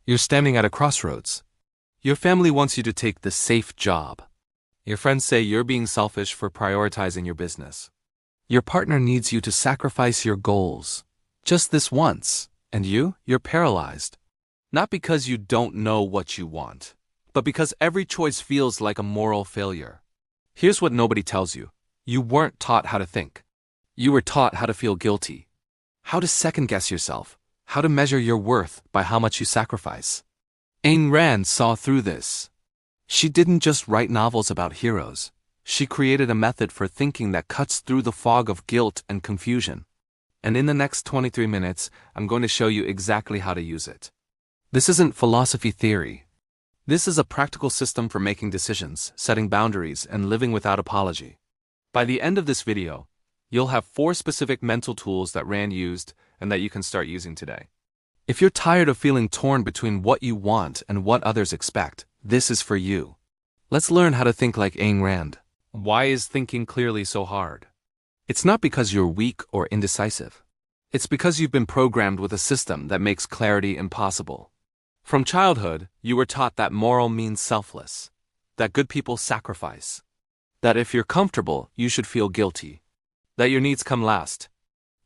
You're standing at a crossroads. Your family wants you to take the safe job. Your friends say you're being selfish for prioritizing your business. Your partner needs you to sacrifice your goals. Just this once, and you're paralyzed. Not because you don't know what you want, but because every choice feels like a moral failure. Here's what nobody tells you. You weren't taught how to think. You were taught how to feel guilty. How to second-guess yourself. How to measure your worth by how much you sacrifice. Ayn Rand saw through this. She didn't just write novels about heroes. She created a method for thinking that cuts through the fog of guilt and confusion. And in the next 23 minutes, I'm going to show you exactly how to use it. This isn't philosophy theory. This is a practical system for making decisions, setting boundaries, and living without apology. By the end of this video, you'll have 4 specific mental tools that Rand used and that you can start using today. If you're tired of feeling torn between what you want and what others expect, this is for you. Let's learn how to think like Ayn Rand. Why is thinking clearly so hard? It's not because you're weak or indecisive. It's because you've been programmed with a system that makes clarity impossible. From childhood, you were taught that moral means selfless, that good people sacrifice, that if you're comfortable, you should feel guilty, that your needs come last.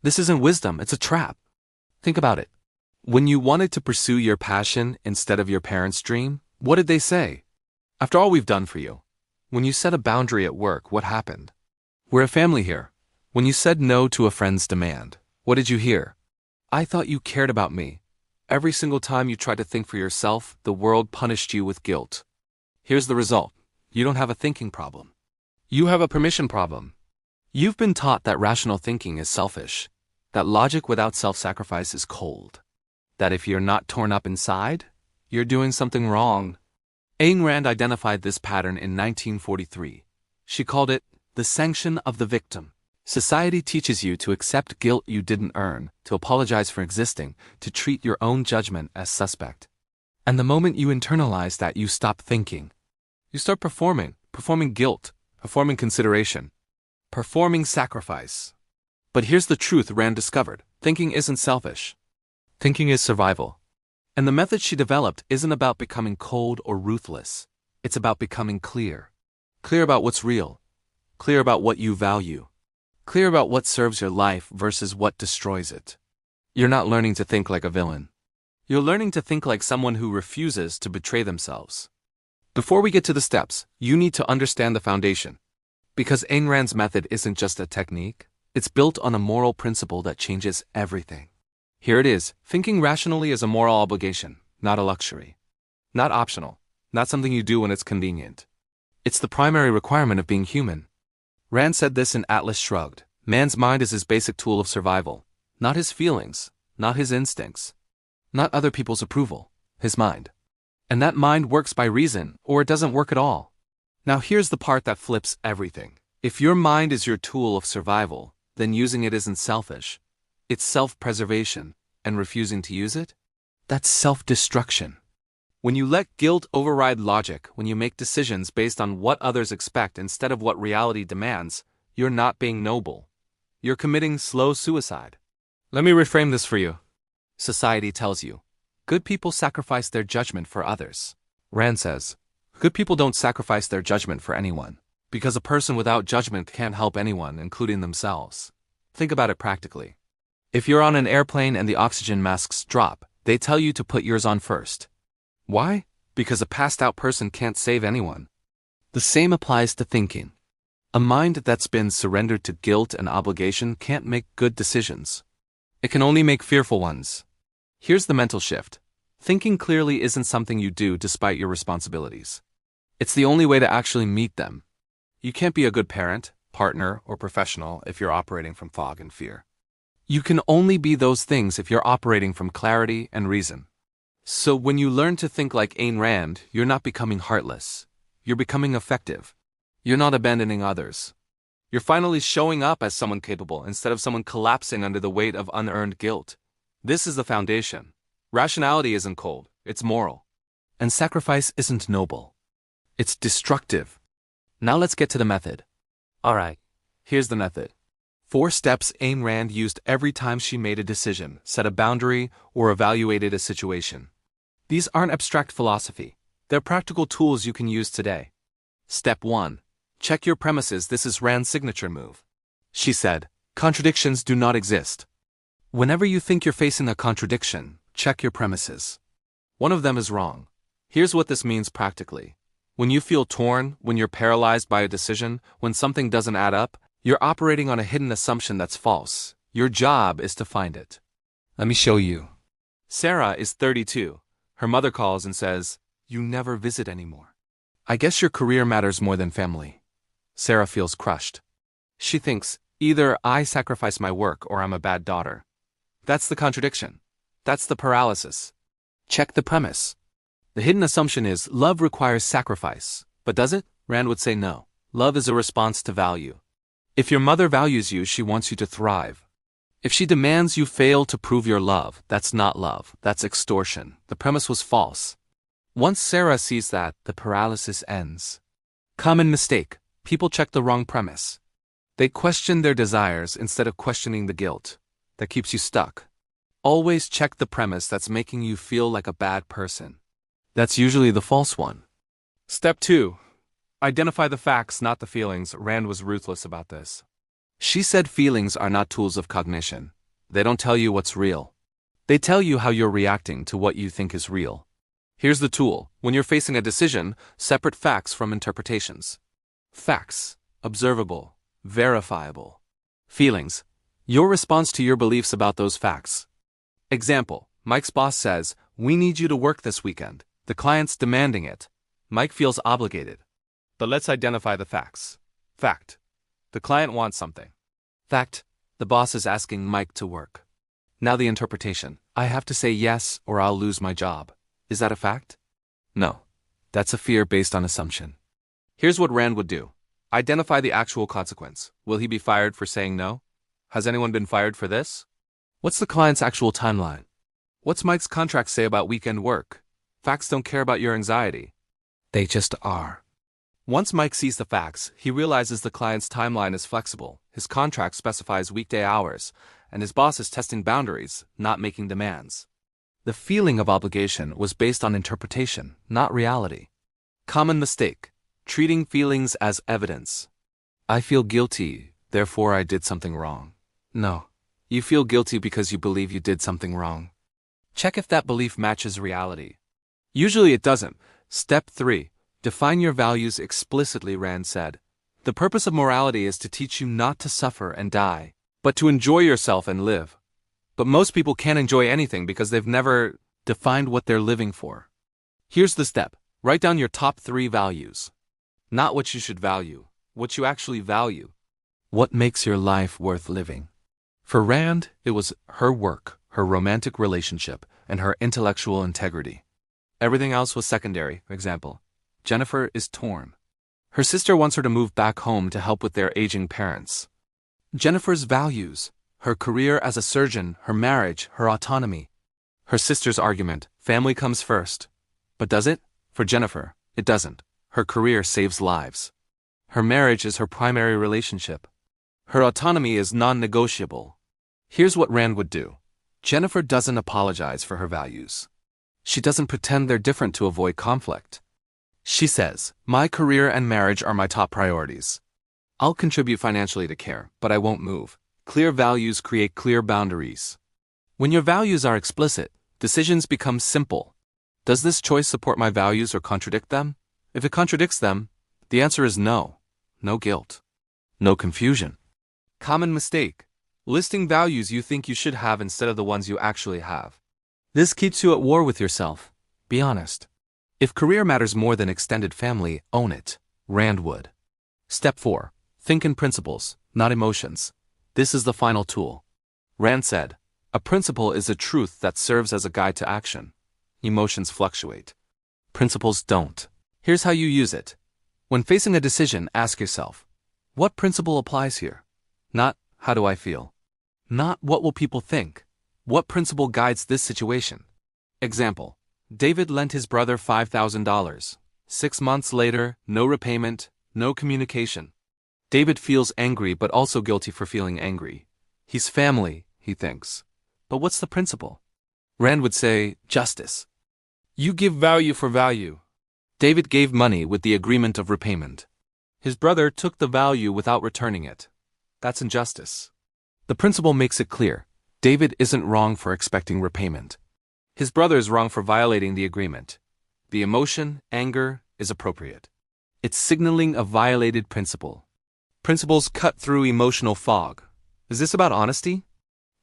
This isn't wisdom, it's a trap. Think about it. When you wanted to pursue your passion instead of your parents' dream, what did they say? After all we've done for you. When you set a boundary at work, what happened? We're a family here. When you said no to a friend's demand, what did you hear? I thought you cared about me. Every single time you tried to think for yourself, the world punished you with guilt. Here's the result. You don't have a thinking problem. You have a permission problem. You've been taught that rational thinking is selfish, that logic without self-sacrifice is cold, that if you're not torn up inside, you're doing something wrong. Ayn Rand identified this pattern in 1943. She called it the sanction of the victim. Society teaches you to accept guilt you didn't earn, to apologize for existing, to treat your own judgment as suspect. And the moment you internalize that, you stop thinking. You start performing guilt, performing consideration, performing sacrifice. But here's the truth Rand discovered. Thinking isn't selfish. Thinking is survival. And the method she developed isn't about becoming cold or ruthless. It's about becoming clear. Clear about what's real. Clear about what you value. Clear about what serves your life versus what destroys it. You're not learning to think like a villain. You're learning to think like someone who refuses to betray themselves. Before we get to the steps, you need to understand the foundation. Because Ayn Rand's method isn't just a technique, it's built on a moral principle that changes everything. Here it is. Thinking rationally is a moral obligation, not a luxury. Not optional, not something you do when it's convenient. It's the primary requirement of being human. Rand said this in Atlas Shrugged. Man's mind is his basic tool of survival, not his feelings, not his instincts, not other people's approval, his mind. And that mind works by reason, or it doesn't work at all. Now here's the part that flips everything. If your mind is your tool of survival, then using it isn't selfish. It's self-preservation, and refusing to use it? That's self-destruction. When you let guilt override logic, when you make decisions based on what others expect instead of what reality demands, you're not being noble. You're committing slow suicide. Let me reframe this for you. Society tells you, good people sacrifice their judgment for others. Rand says, good people don't sacrifice their judgment for anyone, because a person without judgment can't help anyone, including themselves. Think about it practically. If you're on an airplane and the oxygen masks drop, they tell you to put yours on first. Why? Because a passed-out person can't save anyone. The same applies to thinking. A mind that's been surrendered to guilt and obligation can't make good decisions. It can only make fearful ones. Here's the mental shift. Thinking clearly isn't something you do despite your responsibilities. It's the only way to actually meet them. You can't be a good parent, partner, or professional if you're operating from fog and fear. You can only be those things if you're operating from clarity and reason. So when you learn to think like Ayn Rand, you're not becoming heartless. You're becoming effective. You're not abandoning others. You're finally showing up as someone capable instead of someone collapsing under the weight of unearned guilt. This is the foundation. Rationality isn't cold, it's moral. And sacrifice isn't noble. It's destructive. Now let's get to the method. Alright, here's the method. 4 steps Ayn Rand used every time she made a decision, set a boundary, or evaluated a situation. These aren't abstract philosophy. They're practical tools you can use today. Step 1. Check your premises. This is Rand's signature move. She said, contradictions do not exist. Whenever you think you're facing a contradiction, check your premises. One of them is wrong. Here's what this means practically. When you feel torn, when you're paralyzed by a decision, when something doesn't add up, you're operating on a hidden assumption that's false. Your job is to find it. Let me show you. Sarah is 32. Her mother calls and says, "You never visit anymore. I guess your career matters more than family." Sarah feels crushed. She thinks, either I sacrifice my work or I'm a bad daughter. That's the contradiction. That's the paralysis. Check the premise. The hidden assumption is love requires sacrifice. But does it? Rand would say no. Love is a response to value. If your mother values you, she wants you to thrive. If she demands you fail to prove your love, that's not love, that's extortion. The premise was false. Once Sarah sees that, the paralysis ends. Common mistake. People check the wrong premise. They question their desires instead of questioning the guilt. That keeps you stuck. Always check the premise that's making you feel like a bad person. That's usually the false one. Step 2. Identify the facts, not the feelings. Rand was ruthless about this. She said feelings are not tools of cognition. They don't tell you what's real. They tell you how you're reacting to what you think is real. Here's the tool. When you're facing a decision, separate facts from interpretations. Facts. Observable. Verifiable. Feelings. Your response to your beliefs about those facts. Example. Mike's boss says, "We need you to work this weekend." The client's demanding it. Mike feels obligated. But let's identify the facts. Fact. The client wants something. Fact. The boss is asking Mike to work. Now the interpretation. I have to say yes or I'll lose my job. Is that a fact? No. That's a fear based on assumption. Here's what Rand would do. Identify the actual consequence. Will he be fired for saying no? Has anyone been fired for this? What's the client's actual timeline? What's Mike's contract say about weekend work? Facts don't care about your anxiety. They just are. Once Mike sees the facts, he realizes the client's timeline is flexible, his contract specifies weekday hours, and his boss is testing boundaries, not making demands. The feeling of obligation was based on interpretation, not reality. Common mistake. Treating feelings as evidence. I feel guilty, therefore I did something wrong. No. You feel guilty because you believe you did something wrong. Check if that belief matches reality. Usually it doesn't. Step 3. Define your values explicitly, Rand said. The purpose of morality is to teach you not to suffer and die, but to enjoy yourself and live. But most people can't enjoy anything because they've never defined what they're living for. Here's the step. Write down your top 3 values. Not what you should value, what you actually value. What makes your life worth living? For Rand, it was her work, her romantic relationship, and her intellectual integrity. Everything else was secondary. Example. Jennifer is torn. Her sister wants her to move back home to help with their aging parents. Jennifer's values, her career as a surgeon, her marriage, her autonomy. Her sister's argument, family comes first. But does it? For Jennifer, it doesn't. Her career saves lives. Her marriage is her primary relationship. Her autonomy is non-negotiable. Here's what Rand would do. Jennifer doesn't apologize for her values. She doesn't pretend they're different to avoid conflict. She says, my career and marriage are my top priorities. I'll contribute financially to care, but I won't move. Clear values create clear boundaries. When your values are explicit, decisions become simple. Does this choice support my values or contradict them? If it contradicts them, the answer is no. No guilt. No confusion. Common mistake. Listing values you think you should have instead of the ones you actually have. This keeps you at war with yourself. Be honest. If career matters more than extended family, own it. Rand would. Step 4. Think in principles, not emotions. This is the final tool. Rand said, a principle is a truth that serves as a guide to action. Emotions fluctuate. Principles don't. Here's how you use it. When facing a decision, ask yourself, what principle applies here? Not, how do I feel? Not, what will people think? What principle guides this situation? Example. David lent his brother $5,000. 6 months later, no repayment, no communication. David feels angry but also guilty for feeling angry. He's family, he thinks. But what's the principle? Rand would say, justice. You give value for value. David gave money with the agreement of repayment. His brother took the value without returning it. That's injustice. The principle makes it clear. David isn't wrong for expecting repayment. His brother is wrong for violating the agreement. The emotion, anger, is appropriate. It's signaling a violated principle. Principles cut through emotional fog. Is this about honesty?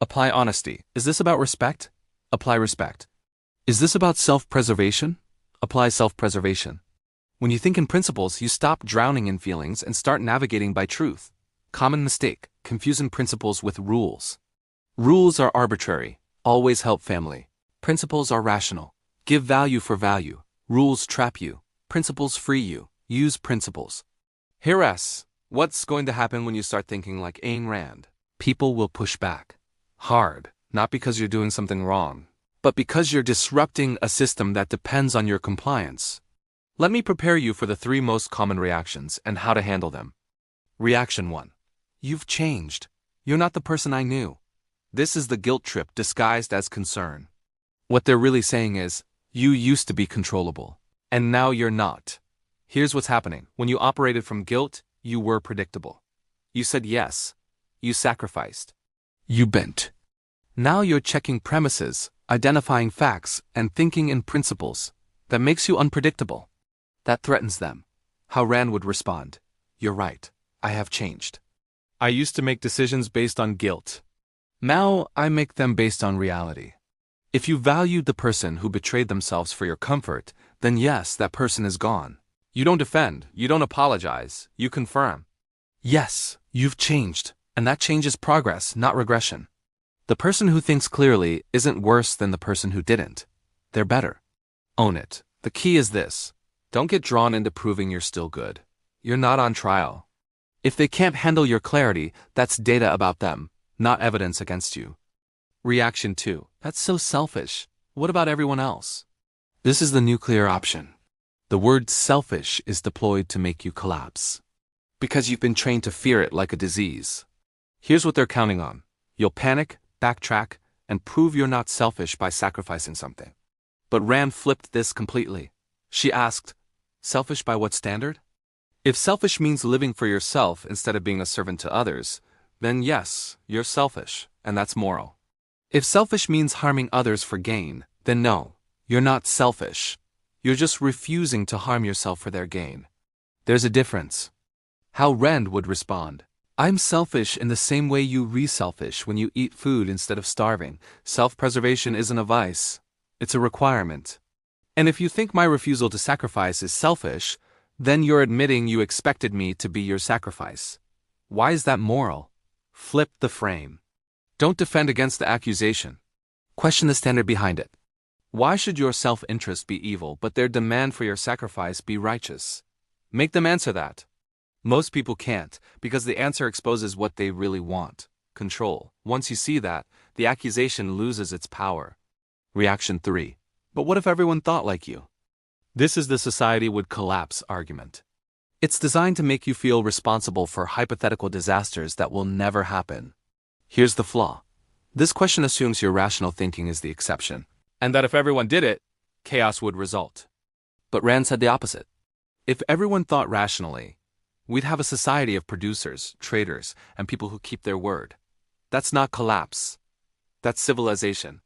Apply honesty. Is this about respect? Apply respect. Is this about self-preservation? Apply self-preservation. When you think in principles, you stop drowning in feelings and start navigating by truth. Common mistake, confusing principles with rules. Rules are arbitrary, always help family. Principles are rational. Give value for value. Rules trap you. Principles free you. Use principles. Hear us. What's going to happen when you start thinking like Ayn Rand? People will push back. Hard, not because you're doing something wrong, but because you're disrupting a system that depends on your compliance. Let me prepare you for the 3 most common reactions and how to handle them. Reaction 1. You've changed. You're not the person I knew. This is the guilt trip disguised as concern. What they're really saying is, you used to be controllable, and now you're not. Here's what's happening. When you operated from guilt, you were predictable. You said yes. You sacrificed. You bent. Now you're checking premises, identifying facts, and thinking in principles. That makes you unpredictable. That threatens them. How Rand would respond. You're right. I have changed. I used to make decisions based on guilt. Now I make them based on reality. If you valued the person who betrayed themselves for your comfort, then yes, that person is gone. You don't defend, you don't apologize, you confirm. Yes, you've changed, and that change is progress, not regression. The person who thinks clearly isn't worse than the person who didn't. They're better. Own it. The key is this. Don't get drawn into proving you're still good. You're not on trial. If they can't handle your clarity, that's data about them, not evidence against you. Reaction 2. That's so selfish. What about everyone else? This is the nuclear option. The word selfish is deployed to make you collapse. Because you've been trained to fear it like a disease. Here's what they're counting on. You'll panic, backtrack, and prove you're not selfish by sacrificing something. But Rand flipped this completely. She asked, selfish by what standard? If selfish means living for yourself instead of being a servant to others, then yes, you're selfish, and that's moral. If selfish means harming others for gain, then no, you're not selfish. You're just refusing to harm yourself for their gain. There's a difference. How Rand would respond. I'm selfish in the same way you re-selfish when you eat food instead of starving. Self-preservation isn't a vice. It's a requirement. And if you think my refusal to sacrifice is selfish, then you're admitting you expected me to be your sacrifice. Why is that moral? Flip the frame. Don't defend against the accusation. Question the standard behind it. Why should your self-interest be evil but their demand for your sacrifice be righteous? Make them answer that. Most people can't, because the answer exposes what they really want. Control. Once you see that, the accusation loses its power. Reaction 3. But what if everyone thought like you? This is the society would collapse argument. It's designed to make you feel responsible for hypothetical disasters that will never happen. Here's the flaw. This question assumes your rational thinking is the exception, and that if everyone did it, chaos would result. But Rand said the opposite. If everyone thought rationally, we'd have a society of producers, traders, and people who keep their word. That's not collapse. That's civilization.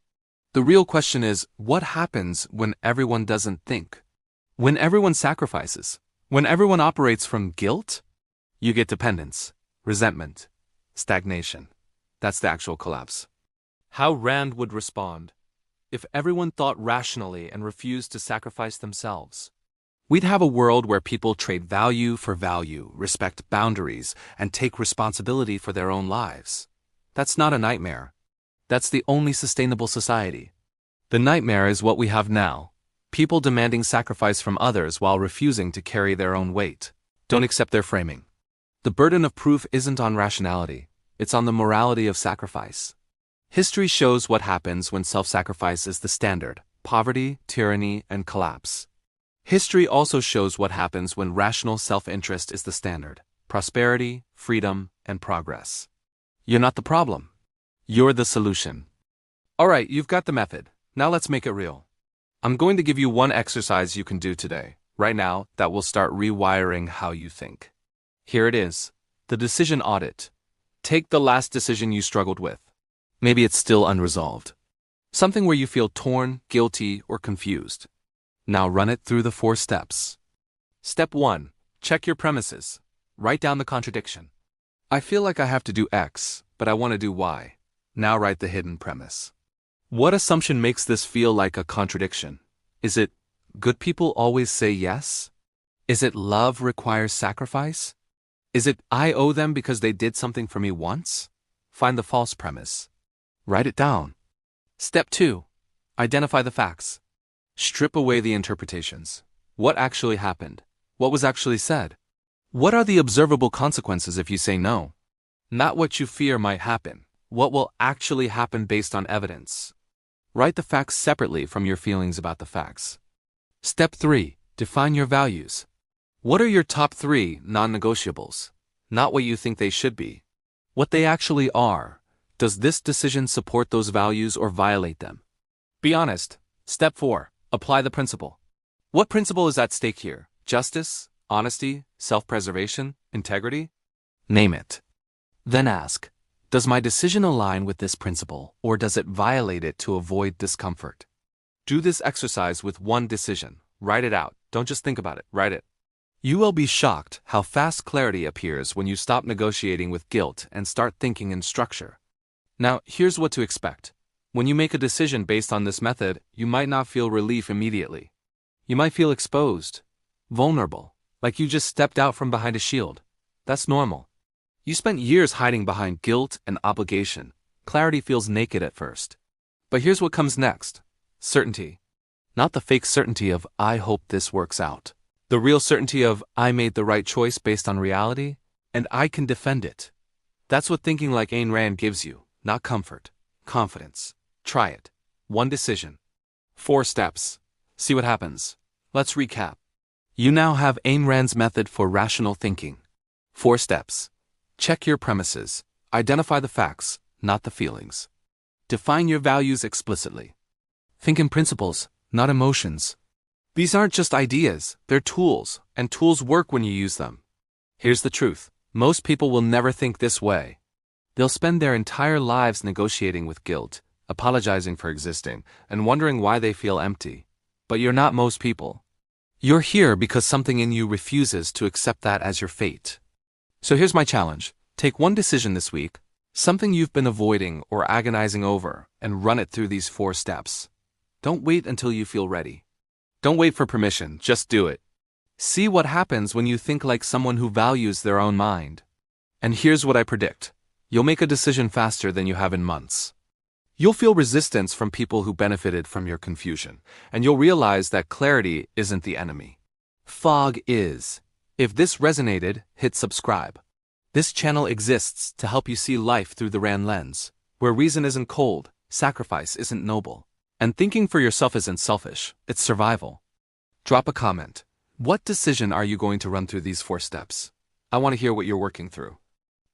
The real question is, what happens when everyone doesn't think? When everyone sacrifices? When everyone operates from guilt? You get dependence, resentment, stagnation. That's the actual collapse. How Rand would respond. If everyone thought rationally and refused to sacrifice themselves. We'd have a world where people trade value for value, respect boundaries, and take responsibility for their own lives. That's not a nightmare. That's the only sustainable society. The nightmare is what we have now. People demanding sacrifice from others while refusing to carry their own weight. Don't accept their framing. The burden of proof isn't on rationality. It's on the morality of sacrifice. History shows what happens when self-sacrifice is the standard. Poverty, tyranny, and collapse. History also shows what happens when rational self-interest is the standard. Prosperity, freedom, and progress. You're not the problem. You're the solution. Alright, you've got the method. Now let's make it real. I'm going to give you one exercise you can do today, right now, that will start rewiring how you think. Here it is. The decision audit. Take the last decision you struggled with. Maybe it's still unresolved. Something where you feel torn, guilty, or confused. Now run it through the 4 steps. Step 1. Check your premises. Write down the contradiction. I feel like I have to do X, but I want to do Y. Now write the hidden premise. What assumption makes this feel like a contradiction? Is it, good people always say yes? Is it love requires sacrifice? Is it, I owe them because they did something for me once? Find the false premise. Write it down. Step 2. Identify the facts. Strip away the interpretations. What actually happened? What was actually said? What are the observable consequences if you say no? Not what you fear might happen. What will actually happen based on evidence? Write the facts separately from your feelings about the facts. Step 3. Define your values. What are your top 3 non-negotiables? Not what you think they should be. What they actually are. Does this decision support those values or violate them? Be honest. Step 4. Apply the principle. What principle is at stake here? Justice? Honesty? Self-preservation? Integrity? Name it. Then ask, does my decision align with this principle, or does it violate it to avoid discomfort? Do this exercise with one decision. Write it out. Don't just think about it. Write it. You will be shocked how fast clarity appears when you stop negotiating with guilt and start thinking in structure. Now, here's what to expect. When you make a decision based on this method, you might not feel relief immediately. You might feel exposed, vulnerable, like you just stepped out from behind a shield. That's normal. You spent years hiding behind guilt and obligation. Clarity feels naked at first. But here's what comes next. Certainty. Not the fake certainty of, I hope this works out. The real certainty of, I made the right choice based on reality, and I can defend it. That's what thinking like Ayn Rand gives you, not comfort, confidence. Try it. One decision. 4 steps. See what happens. Let's recap. You now have Ayn Rand's method for rational thinking. 4 steps. Check your premises. Identify the facts, not the feelings. Define your values explicitly. Think in principles, not emotions. These aren't just ideas, they're tools, and tools work when you use them. Here's the truth. Most people will never think this way. They'll spend their entire lives negotiating with guilt, apologizing for existing, and wondering why they feel empty. But you're not most people. You're here because something in you refuses to accept that as your fate. So here's my challenge. Take one decision this week, something you've been avoiding or agonizing over, and run it through these 4 steps. Don't wait until you feel ready. Don't wait for permission, just do it. See what happens when you think like someone who values their own mind. And here's what I predict. You'll make a decision faster than you have in months. You'll feel resistance from people who benefited from your confusion, and you'll realize that clarity isn't the enemy. Fog is. If this resonated, hit subscribe. This channel exists to help you see life through the Rand lens, where reason isn't cold, sacrifice isn't noble, and thinking for yourself isn't selfish, it's survival. Drop a comment. What decision are you going to run through these 4 steps? I want to hear what you're working through.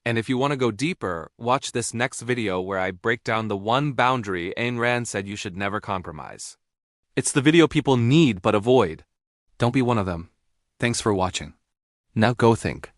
And if you want to go deeper, watch this next video where I break down the one boundary Ayn Rand said you should never compromise. It's the video people need but avoid. Don't be one of them. Thanks for watching. Now go think.